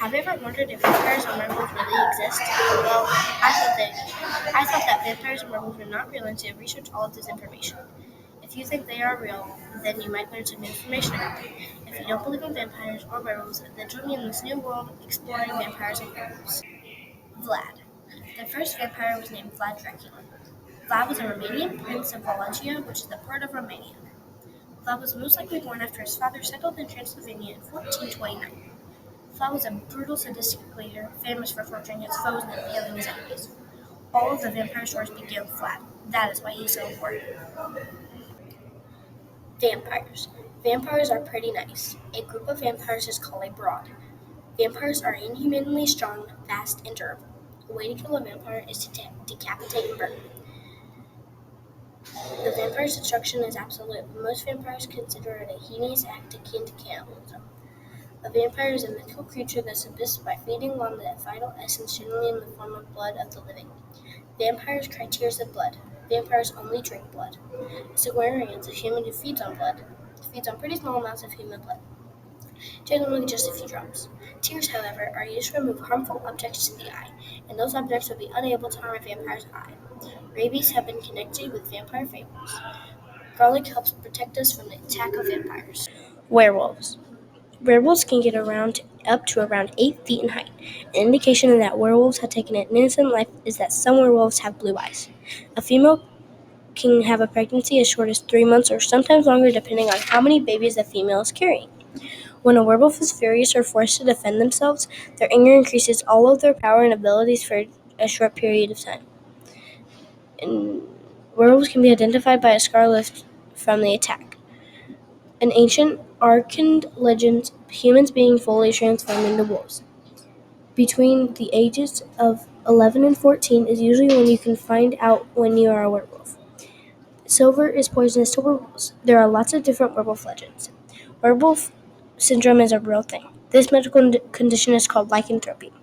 Have you ever wondered if vampires and werewolves really exist? Well, I thought that vampires and werewolves were not real until I researched all of this information. If you think they are real, then you might learn some new information about them. If you don't believe in vampires or werewolves, then join me in this new world exploring vampires and werewolves. Vlad. The first vampire was named Vlad Dracula. Vlad was a Romanian prince of Wallachia, which is the part of Romania. Vlad was most likely born after his father settled in Transylvania in 1429. Vlad was a brutal, sadistic leader, famous for torturing his foes and impaling his enemies. All of the vampire stories begin with Vlad. That is why he's so important. Vampires. Vampires are pretty nice. A group of vampires is called a brood. Vampires are inhumanly strong, fast, and durable. A way to kill a vampire is to decapitate and burn. The vampire's destruction is absolute. Most vampires consider it a heinous act akin to cannibalism. A vampire is a mythical creature that subsists by feeding on the vital essence, generally in the form of blood of the living. Vampires cry tears of blood. Vampires only drink blood. A Saguarian is a human who feeds on pretty small amounts of human blood, generally just a few drops. Tears, however, are used to remove harmful objects to the eye, and those objects would be unable to harm a vampire's eye. Rabies have been connected with vampire fables. Garlic helps protect us from the attack of vampires. Werewolves. Werewolves can get up to around 8 feet in height. An indication that werewolves have taken an innocent life is that some werewolves have blue eyes. A female can have a pregnancy as short as 3 months or sometimes longer depending on how many babies the female is carrying. When a werewolf is furious or forced to defend themselves, their anger increases all of their power and abilities for a short period of time. And werewolves can be identified by a scar left from the attack. In ancient Arcane legends, humans being fully transformed into wolves. Between the ages of 11 and 14 is usually when you can find out when you are a werewolf. Silver is poisonous to werewolves. There are lots of different werewolf legends. Werewolf syndrome is a real thing. This medical condition is called lycanthropy.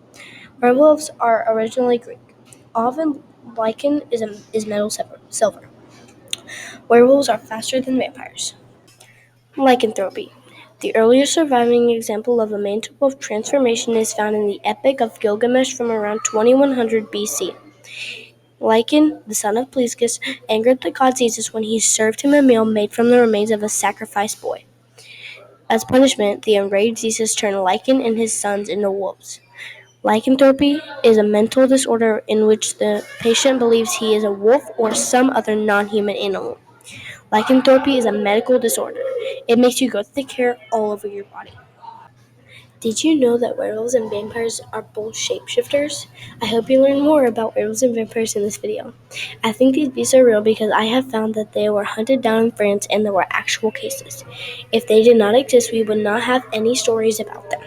Werewolves are originally Greek. Often, lycan is metal silver. Werewolves are faster than vampires. Lycanthropy. The earliest surviving example of a man-to-wolf transformation is found in the Epic of Gilgamesh from around 2100 BC. Lycan, the son of Pleiscus, angered the god Zeus when he served him a meal made from the remains of a sacrificed boy. As punishment, the enraged Zeus turned Lycan and his sons into wolves. Lycanthropy is a mental disorder in which the patient believes he is a wolf or some other non-human animal. Lycanthropy is a medical disorder. It makes you go thick hair all over your body. Did you know that werewolves and vampires are both shapeshifters? I hope you learn more about werewolves and vampires in this video. I think these beasts are real because I have found that they were hunted down in France and there were actual cases. If they did not exist, we would not have any stories about them.